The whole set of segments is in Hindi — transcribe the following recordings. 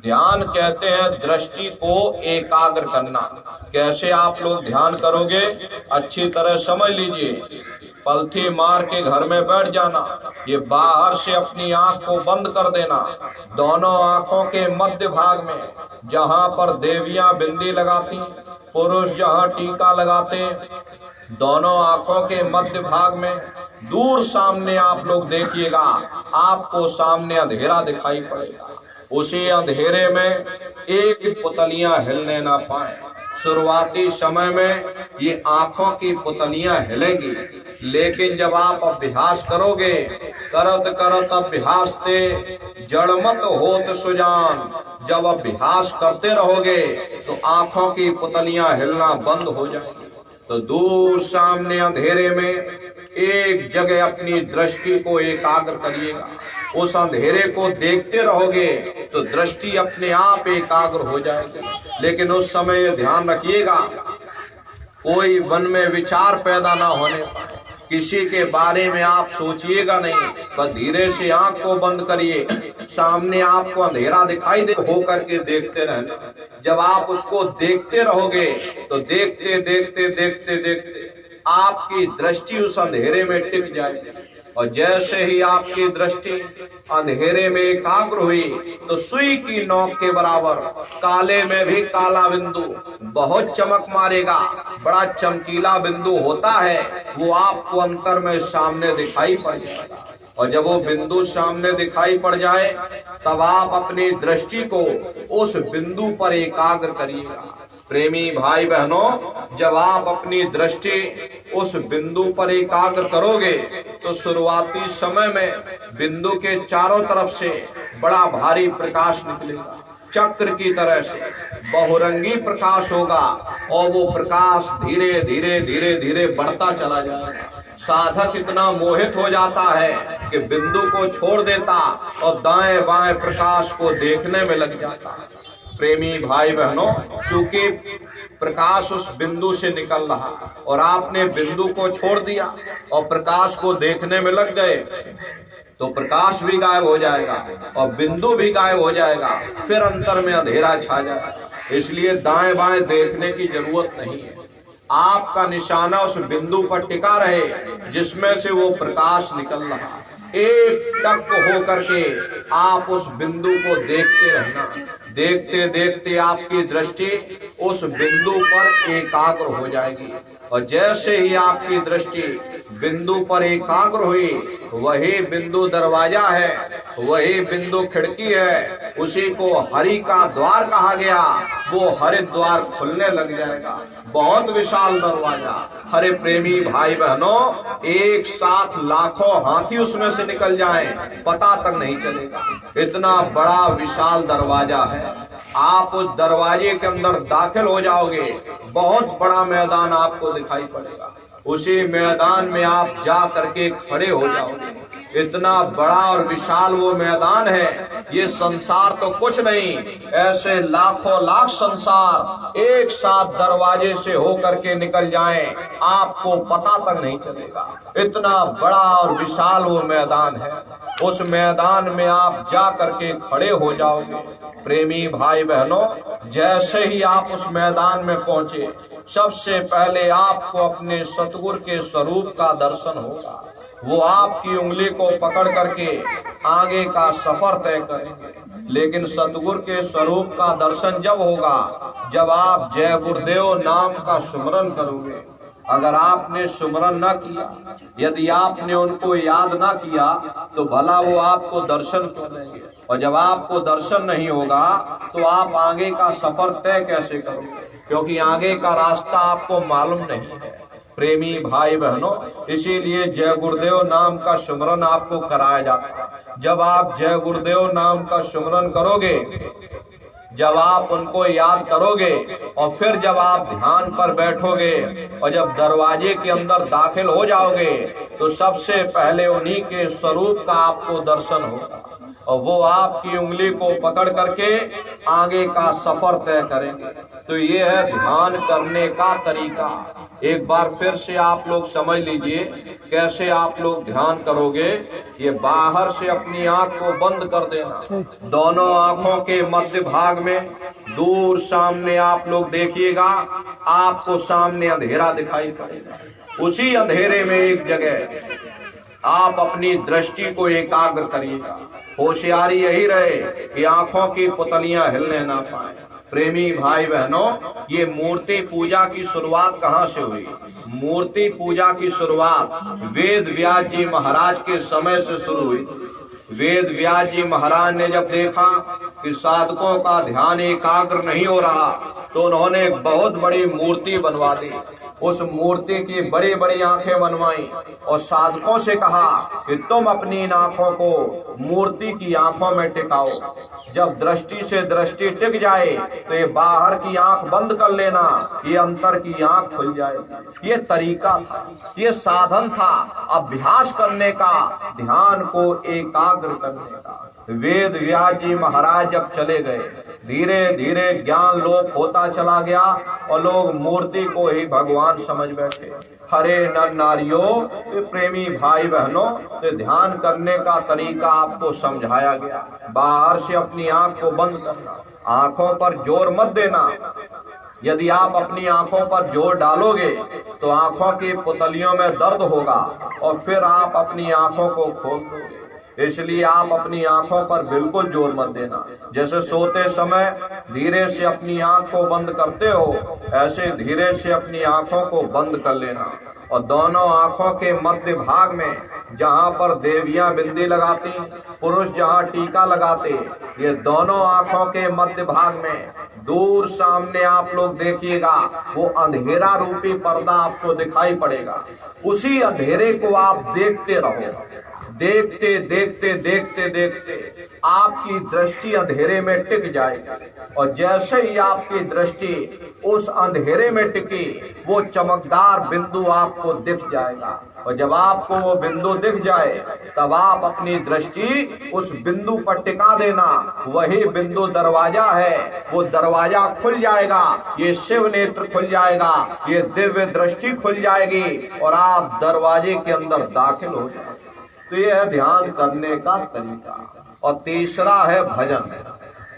ध्यान कहते हैं दृष्टि को एकाग्र करना। कैसे आप लोग ध्यान करोगे, अच्छी तरह समझ लीजिए। पलथी मार के घर में बैठ जाना, ये बाहर से अपनी आंख को बंद कर देना। दोनों आंखों के मध्य भाग में जहां पर देवियां बिंदी लगाती, पुरुष जहां टीका लगाते, दोनों आंखों के मध्य भाग में दूर सामने आप लोग देखिएगा, आपको सामने अंधेरा दिखाई पड़ेगा। उसी अंधेरे में एक पुतलियां हिलने ना पाए। शुरुआती समय में ये आंखों की पुतलियां हिलेंगी, लेकिन जब आप अभ्यास करोगे, करत करत अभ्यास ते जड़मत होत सुजान, जब अभ्यास करते रहोगे तो आंखों की पुतलियां हिलना बंद हो जाएंगी। तो दूर सामने अंधेरे में एक जगह अपनी दृष्टि को एकाग्र करिएगा। उस अंधेरे को देखते रहोगे तो दृष्टि अपने आप एकाग्र हो जाएगी। लेकिन उस समय ध्यान रखिएगा, कोई मन में विचार पैदा ना होने पाए, किसी के बारे में आप सोचिएगा नहीं, बस धीरे से आंख को बंद करिए। सामने आपको अंधेरा दिखाई दे, हो करके देखते रहना। जब आप उसको देखते रहोगे तो देखते देखते देखते देखते आपकी दृष्टि उस अंधेरे में टिक जाएगी। और जैसे ही आपकी दृष्टि अंधेरे में एकाग्र हुई तो सुई की नोक के बराबर काले में भी काला बिंदु बहुत चमक मारेगा। बड़ा चमकीला बिंदु होता है, वो आपको अंतर में सामने दिखाई पड़ जाएगा। और जब वो बिंदु सामने दिखाई पड़ जाए तब आप अपनी दृष्टि को उस बिंदु पर एकाग्र करिएगा। प्रेमी भाई बहनों, जब आप अपनी दृष्टि उस बिंदु पर एकाग्र करोगे तो शुरुआती समय में बिंदु के चारों तरफ से बड़ा भारी प्रकाश निकलेगा, चक्र की तरह से बहुरंगी प्रकाश होगा। और वो प्रकाश धीरे धीरे धीरे धीरे बढ़ता चला जाएगा। साधक इतना मोहित हो जाता है कि बिंदु को छोड़ देता और दाएं बाएं प्रकाश को देखने में लग जाता है। प्रेमी भाई बहनों, चूंकि प्रकाश उस बिंदु से निकल रहा और आपने बिंदु को छोड़ दिया और प्रकाश को देखने में लग गए तो प्रकाश भी गायब हो जाएगा और बिंदु भी गायब हो जाएगा, फिर अंतर में अंधेरा छा जाएगा। इसलिए दाएं बाएं देखने की जरूरत नहीं है। आपका निशाना उस बिंदु पर टिका रहे जिसमें से वो प्रकाश निकल रहा। एक टक हो करके आप उस बिंदु को देखते रहना। देखते देखते आपकी दृष्टि उस बिंदु पर एकाग्र हो जाएगी। और जैसे ही आपकी दृष्टि बिंदु पर एकाग्र हुई, वही बिंदु दरवाजा है, वही बिंदु खिड़की है, उसी को हरि का द्वार कहा गया। वो हरि द्वार खुलने लग जाएगा, बहुत विशाल दरवाजा। हरे प्रेमी भाई बहनों, एक साथ लाखों हाथी उसमें से निकल जाएं, पता तक नहीं चलेगा। इतना बड़ा विशाल दरवाजा है। आप उस दरवाजे के अंदर दाखिल हो जाओगे, बहुत बड़ा मैदान आपको दिखाई पड़ेगा। उसी मैदान में आप जा करके खड़े हो जाओगे। इतना बड़ा और विशाल वो मैदान है, ये संसार तो कुछ नहीं, ऐसे लाखों लाख संसार एक साथ दरवाजे से होकर के निकल जाएं, आपको पता तक नहीं चलेगा। इतना बड़ा और विशाल वो मैदान है। उस मैदान में आप जा करके खड़े हो जाओगे। प्रेमी भाई बहनों, जैसे ही आप उस मैदान में पहुंचे, सबसे पहले आपको अपने सतगुरु के स्वरूप का दर्शन होगा। वो आपकी उंगली को पकड़ करके आगे का सफर तय करेंगे। लेकिन सतगुरु के स्वरूप का दर्शन जब होगा जब आप जय गुरुदेव नाम का सुमरन करोगे। अगर आपने सुमरन न किया, यदि आपने उनको याद ना किया, तो भला वो आपको दर्शन करेंगे। और जब आपको दर्शन नहीं होगा तो आप आगे का सफर तय कैसे करोगे, क्योंकि आगे का रास्ता आपको मालूम नहीं है। प्रेमी भाई बहनों, इसीलिए जय गुरुदेव नाम का सुमरन आपको कराया जाता है। जब आप जय गुरुदेव नाम का सुमरन करोगे, जब आप उनको याद करोगे और फिर जब आप ध्यान पर बैठोगे और जब दरवाजे के अंदर दाखिल हो जाओगे तो सबसे पहले उन्हीं के स्वरूप का आपको दर्शन होगा और वो आपकी उंगली को पकड़ करके आगे का सफर तय करेंगे। तो ये है ध्यान करने का तरीका। एक बार फिर से आप लोग समझ लीजिए कैसे आप लोग ध्यान करोगे। ये बाहर से अपनी आंख को बंद कर देना, दोनों आंखों के मध्य भाग में दूर सामने आप लोग देखिएगा, आपको सामने अंधेरा दिखाई पड़ेगा। उसी अंधेरे में एक जगह आप अपनी दृष्टि को एकाग्र करिएगा। होशियारी यही रहे कि आंखों की पुतलियां हिलने ना पाए। प्रेमी भाई बहनों, ये मूर्ति पूजा की शुरुआत कहाँ से हुई? मूर्ति पूजा की शुरुआत वेद व्यास जी महाराज के समय से शुरू हुई। वेद व्यास जी महाराज ने जब देखा कि साधकों का ध्यान एकाग्र नहीं हो रहा, तो उन्होंने एक बहुत बड़ी मूर्ति बनवा दी। उस मूर्ति की बड़ी बड़ी आंखें बनवाई और साधकों से कहा कि तुम अपनी इन आंखों को मूर्ति की आंखों में टिकाओ। जब दृष्टि से दृष्टि टिक जाए तो ये बाहर की आंख बंद कर लेना, ये अंतर की आंख खुल जाएगी। ये तरीका था, ये साधन था अभ्यास करने का, ध्यान को एकाग्र करने का। वेद व्यास जी महाराज जब चले गए, धीरे धीरे ज्ञान लोप होता चला गया और लोग मूर्ति को ही भगवान समझ बैठे। हरे नर नारियों, प्रेमी भाई बहनों, तो ध्यान करने का तरीका आपको समझाया गया। बाहर से अपनी आंख को बंद करना, आंखों पर जोर मत देना। यदि आप अपनी आंखों पर जोर डालोगे तो आंखों की पुतलियों में दर्द होगा और फिर आप अपनी आंखों को खोल दोगे। इसलिए आप अपनी आंखों पर बिल्कुल जोर मत देना। जैसे सोते समय धीरे से अपनी आंख को बंद करते हो, ऐसे धीरे से अपनी आंखों को बंद कर लेना और दोनों आंखों के मध्य भाग में जहां पर देवियां बिंदी लगाती, पुरुष जहां टीका लगाते, ये दोनों आंखों के मध्य भाग में दूर सामने आप लोग देखिएगा, वो अंधेरा रूपी पर्दा आपको दिखाई पड़ेगा। उसी अंधेरे को आप देखते रहो। देखते देखते देखते देखते आपकी दृष्टि अंधेरे में टिक जाएगी और जैसे ही आपकी दृष्टि उस अंधेरे में टिकी, वो चमकदार बिंदु आपको दिख जाएगा। और जब आपको वो बिंदु दिख जाए तब आप अपनी दृष्टि उस बिंदु पर टिका देना। वही बिंदु दरवाजा है, वो दरवाजा खुल जाएगा, ये शिव नेत्र खुल जाएगा, ये दिव्य दृष्टि खुल जाएगी और आप दरवाजे के अंदर दाखिल हो जाएंगे। तो यह है ध्यान करने का तरीका। और तीसरा है भजन।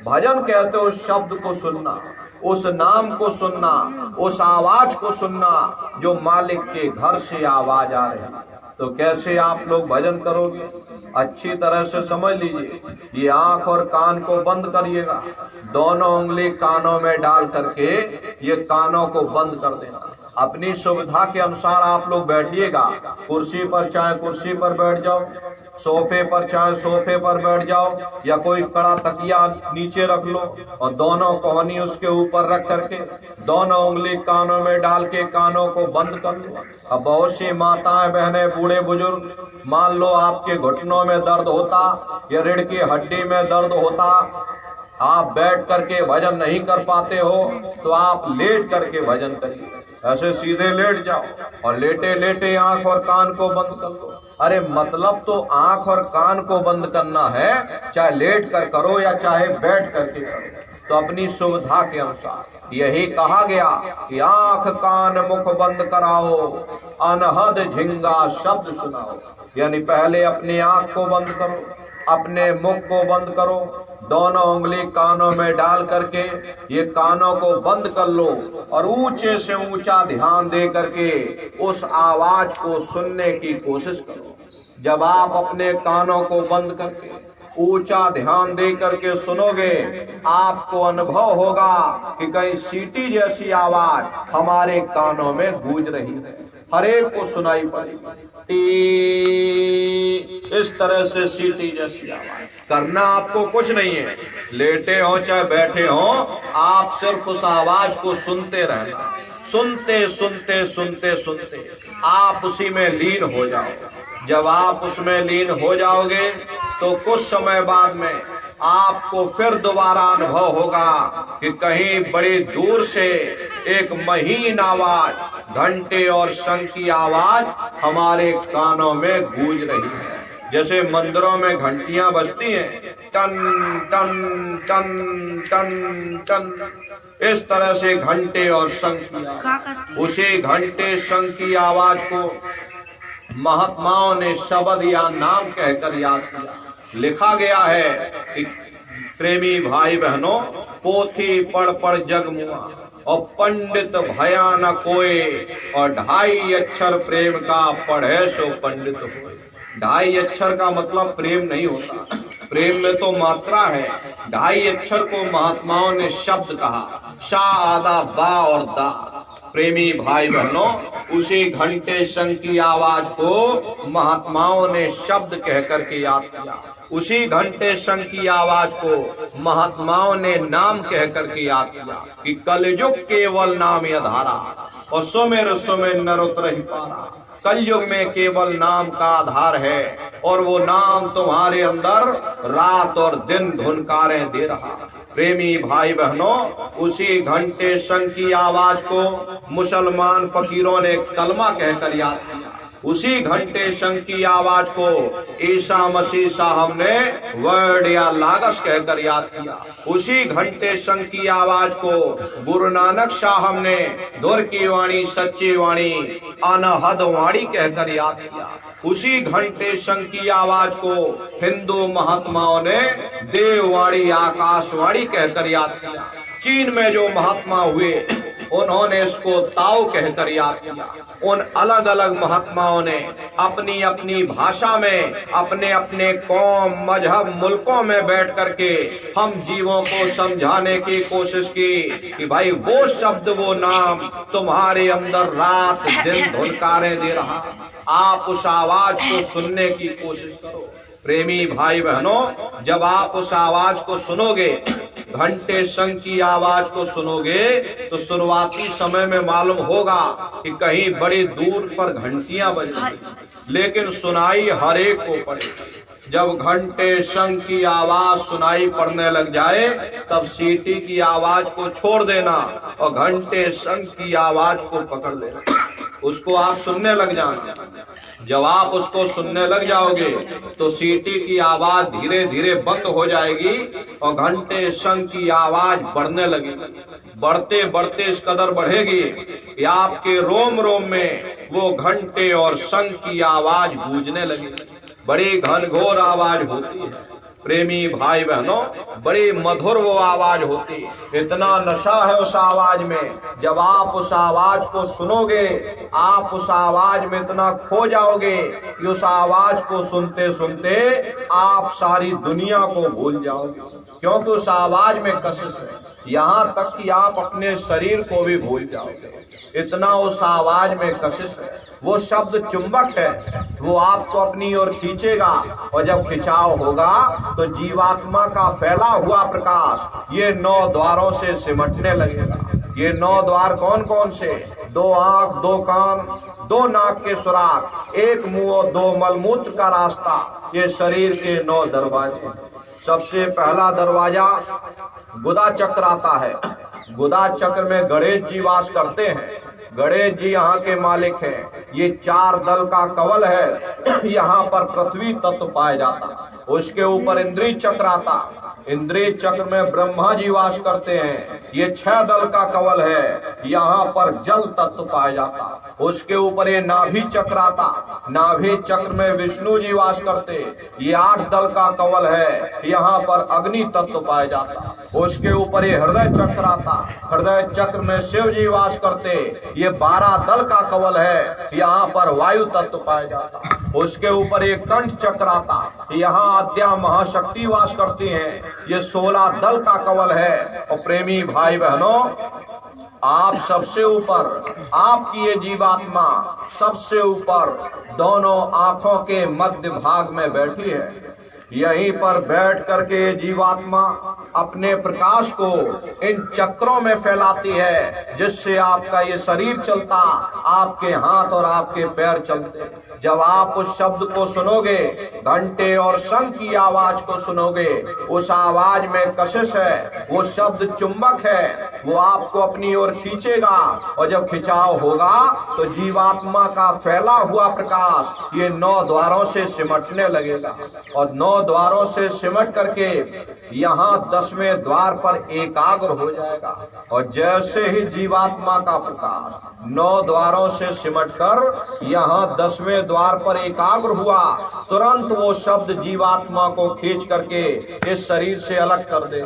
भजन कहते हो शब्द को सुनना, उस नाम को सुनना, उस आवाज को सुनना जो मालिक के घर से आवाज आ रही है। तो कैसे आप लोग भजन करोगे? अच्छी तरह से समझ लीजिए। ये आंख और कान को बंद करिएगा, दोनों उंगली कानों में डाल करके ये कानों को बंद कर देना। अपनी सुविधा के अनुसार आप लोग बैठिएगा। कुर्सी पर चाहे कुर्सी पर बैठ जाओ, सोफे पर चाहे सोफे पर बैठ जाओ, या कोई कड़ा तकिया नीचे रख लो और दोनों कोहनी उसके ऊपर रख करके दोनों उंगली कानों में डाल के कानों को बंद कर लो। अब बहुत सी माताएं बहनें बूढ़े बुजुर्ग, मान लो आपके घुटनों में दर्द होता या रीढ़ की हड्डी में दर्द होता, आप बैठ करके भजन नहीं कर पाते हो तो आप लेट करके भजन करिए। ऐसे सीधे लेट जाओ और लेटे लेटे आंख और कान को बंद कर लो। अरे मतलब तो आंख और कान को बंद करना है, चाहे लेट कर करो या चाहे बैठ करके करो, तो अपनी सुविधा के अनुसार। यही कहा गया कि आंख कान मुख बंद कराओ, अनहद झिंगा शब्द सुनाओ। यानी पहले अपनी आंख को बंद करो, अपने मुख को बंद करो, दोनों उंगली कानों में डाल करके ये कानों को बंद कर लो और ऊंचे से ऊंचा ध्यान दे करके उस आवाज को सुनने की कोशिश करो। जब आप अपने कानों को बंद करके ऊंचा ध्यान दे करके सुनोगे, आपको अनुभव होगा कि कहीं सीटी जैसी आवाज हमारे कानों में गूंज रही है, हर एक को सुनाई पड़ेगी। इस तरह से सीटी जैसी आवाज करना आपको कुछ नहीं है। लेटे हो चाहे बैठे हो, आप सिर्फ उस आवाज को सुनते रहना। सुनते सुनते सुनते सुनते आप उसी में लीन हो जाओ। जब आप उसमें लीन हो जाओगे तो कुछ समय बाद में आपको फिर दोबारा अनुभव होगा कि कहीं बड़ी दूर से एक महीन आवाज, घंटे और शंख की आवाज हमारे कानों में गूंज रही है। जैसे मंदिरों में घंटियां बजती हैं, टन टन टन टन टन, इस तरह से घंटे और शंख की, उसी घंटे शंख की आवाज को महात्माओं ने शब्द या नाम कहकर याद किया। लिखा गया है कि प्रेमी भाई बहनों, पोथी पढ़ पढ़ जग मुआ और पंडित भया न कोई, और 2.5 अक्षर प्रेम का पढ़े सो पंडित हो। 2.5 अक्षर का मतलब प्रेम नहीं होता, प्रेम में तो मात्रा है। 2.5 अक्षर को महात्माओं ने शब्द कहा, शा आदा बा और दा। प्रेमी भाई बहनों, उसी घंटे शंख की आवाज को महात्माओं ने शब्द कहकर के याद किया। उसी घंटे शंख की आवाज को महात्माओं ने नाम कहकर के याद किया कि कलयुग केवल नाम आधारा और सुमेर सुमेर नरोत्तर ही पारा। कलयुग में केवल नाम का आधार है और वो नाम तुम्हारे अंदर रात और दिन धुनकारें दे रहा। प्रेमी भाई बहनों, उसी घंटे शंख की आवाज को मुसलमान फकीरों ने कलमा कहकर याद किया। उसी घंटे शंख की आवाज को ईसा मसीह साहब ने वर्ड या लागस कहकर याद किया। उसी घंटे शंख की आवाज को गुरु नानक साहब ने धुर की वाणी सच्ची वाणी अनहद वाणी कहकर याद किया। उसी घंटे शंख की आवाज को हिंदू महात्माओं ने देववाणी आकाशवाणी कहकर याद किया। चीन में जो महात्मा हुए उन्होंने इसको ताओ कहकर याद किया। उन अलग अलग महात्माओं ने अपनी अपनी भाषा में अपने अपने कौम मजहब मुल्कों में बैठ करके हम जीवों को समझाने की कोशिश की कि भाई वो शब्द वो नाम तुम्हारे अंदर रात दिन धुनकारें दे रहा। आप उस आवाज को सुनने की कोशिश करो। प्रेमी भाई बहनों, जब आप उस आवाज को सुनोगे, घंटे शंख की आवाज को सुनोगे, तो शुरुआती समय में मालूम होगा कि कहीं बड़ी दूर पर घंटियां बजेंगी, लेकिन सुनाई हर एक को पड़ेगी। जब घंटे शंख की आवाज सुनाई पड़ने लग जाए, तब सीटी की आवाज को छोड़ देना और घंटे शंख की आवाज को पकड़ लेना, उसको आप सुनने लग जाना। जब आप उसको सुनने लग जाओगे तो सीटी की आवाज धीरे धीरे बंद हो जाएगी और घंटे शंख की आवाज बढ़ने लगेगी। बढ़ते बढ़ते इस कदर बढ़ेगी कि आपके रोम रोम में वो घंटे और शंख की आवाज गूंजने लगेगी। बड़ी घनघोर आवाज होती है। प्रेमी भाई बहनों, बड़ी मधुर वो आवाज होती है। इतना नशा है उस आवाज में, जब आप उस आवाज को सुनोगे, आप उस आवाज में इतना खो जाओगे कि उस आवाज को सुनते सुनते आप सारी दुनिया को भूल जाओगे, क्योंकि उस आवाज में कशिश है। यहाँ तक कि आप अपने शरीर को भी भूल जाओगे, इतना उस आवाज में कशिश है। वो शब्द चुंबक है, वो आपको अपनी ओर खींचेगा और जब खिंचाव होगा तो जीवात्मा का फैला हुआ प्रकाश ये 9 द्वारों से सिमटने लगेगा। ये 9 द्वार कौन कौन से? 2 आंख, 2 कान, 2 नाक के सुराख, 1 मुंह और 2 मलमूत्र का रास्ता, ये शरीर के 9 दरवाजे। सबसे पहला दरवाजा गुदा चक्र आता है। गुदा चक्र में गणेश जी वास करते हैं। गणेश जी यहाँ के मालिक हैं। ये 4 दल का कवल है। यहाँ पर पृथ्वी तत्व पाया जाता। उसके ऊपर इंद्रिय चक्र आता। इंद्रिय चक्र में ब्रह्मा जी वास करते हैं। ये 6 दल का कवल है। यहाँ पर जल तत्व पाया जाता। उसके ऊपर ये नाभि चक्र आता। नाभि चक्र में विष्णु जी वास करते। ये 8 दल का कवल है। यहाँ पर अग्नि तत्व पाया जाता। उसके ऊपर ये हृदय चक्र आता। हृदय चक्र में शिव जी वास करते। ये 12 दल का कवल है। यहाँ पर वायु तत्व पाया जाता। उसके ऊपर एक कंठ चक्र आता। यहाँ आद्या महाशक्ति वास करती हैं। ये 16 दल का कवल है। और प्रेमी भाई बहनों, आप सबसे ऊपर, आपकी ये जीवात्मा सबसे ऊपर दोनों आंखों के मध्य भाग में बैठी है। यहीं पर बैठ करके जीवात्मा अपने प्रकाश को इन चक्रों में फैलाती है, जिससे आपका ये शरीर चलता, आपके हाथ और आपके पैर चलते। जब आप उस शब्द को सुनोगे, घंटे और शंख की आवाज को सुनोगे, उस आवाज में कशिश है, वो शब्द चुंबक है, वो आपको अपनी ओर खींचेगा। और जब खिंचाव होगा तो जीवात्मा का फैला हुआ प्रकाश ये 9 द्वारों से सिमटने लगेगा, और 9 द्वारों से सिमट करके यहाँ 10वें द्वार पर एकाग्र हो जाएगा। और जैसे ही जीवात्मा का प्रकाश 9 द्वारों से सिमटकर यहाँ 10वें द्वार पर एकाग्र हुआ, तुरंत वो शब्द जीवात्मा को खींच करके इस शरीर से अलग कर दे।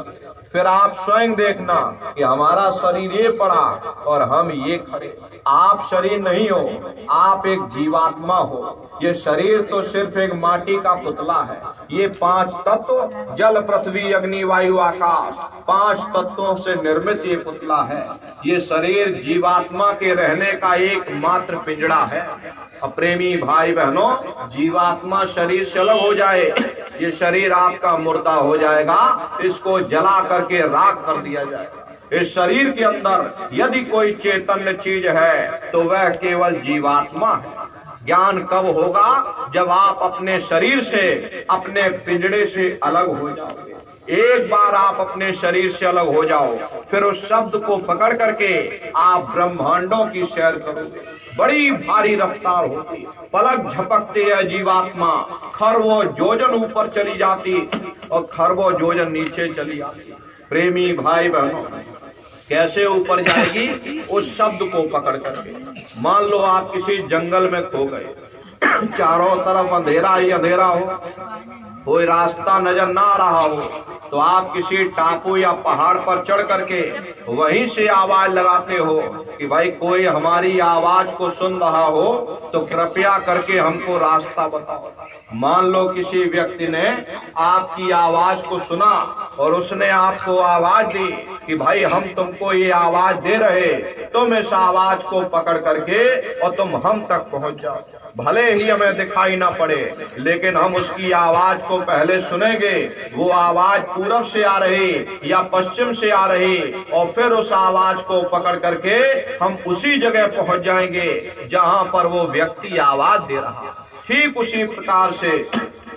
फिर आप स्वयं देखना कि हमारा शरीर ये पड़ा और हम ये खड़े। आप शरीर नहीं हो, आप एक जीवात्मा हो। ये शरीर तो सिर्फ एक माटी का पुतला है। ये 5 तत्व, जल पृथ्वी अग्नि वायु आकाश, 5 तत्वों से निर्मित ये पुतला है। ये शरीर जीवात्मा के रहने का एकमात्र पिंजड़ा है। प्रेमी भाई बहनों, जीवात्मा शरीर से अलग हो जाए, ये शरीर आपका मुर्दा हो जाएगा, इसको जला करके राख कर दिया जाएगा। इस शरीर के अंदर यदि कोई चैतन्य चीज है तो वह केवल जीवात्मा है। ज्ञान कब होगा? जब आप अपने शरीर से, अपने पिंजड़े से अलग हो जाओगे। एक बार आप अपने शरीर से अलग हो जाओ, फिर उस शब्द को पकड़ करके आप ब्रह्मांडों की सैर करोगे। बड़ी भारी रफ्तार होती, पलक झपकते है जीवात्मा खरबों योजन ऊपर चली जाती और खरबों योजन नीचे चली आती। प्रेमी भाई बहनों, कैसे ऊपर जाएगी? उस शब्द को पकड़ करके। मान लो आप किसी जंगल में खो गए, चारों तरफ अंधेरा ही अंधेरा हो, कोई रास्ता नजर ना आ रहा हो, तो आप किसी टापू या पहाड़ पर चढ़ करके वहीं से आवाज लगाते हो कि भाई कोई हमारी आवाज को सुन रहा हो तो कृपया करके हमको रास्ता बताओ। मान लो किसी व्यक्ति ने आपकी आवाज को सुना और उसने आपको आवाज दी कि भाई हम तुमको ये आवाज दे रहे, तुम इस आवाज को पकड़ करके और तुम हम तक पहुंच जाओ। भले ही हमें दिखाई ना पड़े, लेकिन हम उसकी आवाज को पहले सुनेंगे। वो आवाज पूरब से आ रही या पश्चिम से आ रही, और फिर उस आवाज को पकड़ करके हम उसी जगह पहुंच जाएंगे जहां पर वो व्यक्ति आवाज दे रहा। ठीक उसी प्रकार से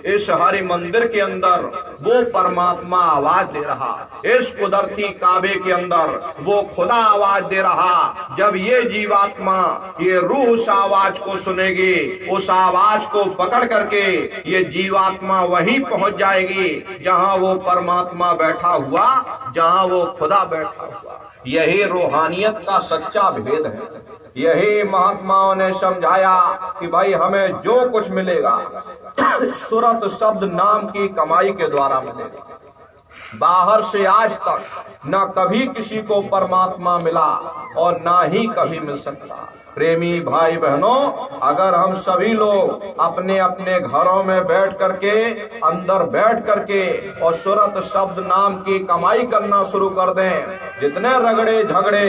इस हरि मंदिर के अंदर वो परमात्मा आवाज दे रहा, इस कुदरती काबे के अंदर वो खुदा आवाज दे रहा। जब ये जीवात्मा, ये रूह उस आवाज को सुनेगी, उस आवाज को पकड़ करके ये जीवात्मा वहीं पहुंच जाएगी जहां वो परमात्मा बैठा हुआ, जहां वो खुदा बैठा हुआ। यही रूहानियत का सच्चा भेद है। यही महात्माओं ने समझाया कि भाई हमें जो कुछ मिलेगा सूरत शब्द नाम की कमाई के द्वारा मिलेगा। बाहर से आज तक न कभी किसी को परमात्मा मिला और ना ही कभी मिल सकता। प्रेमी भाई बहनों, अगर हम सभी लोग अपने अपने घरों में बैठ करके, अंदर बैठ करके और सूरत शब्द नाम की कमाई करना शुरू कर दें, जितने रगड़े झगड़े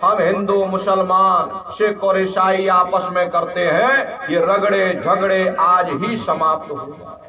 हम हिंदू मुसलमान सिख और ईसाई आपस में करते हैं, ये रगड़े झगड़े आज ही समाप्त हो।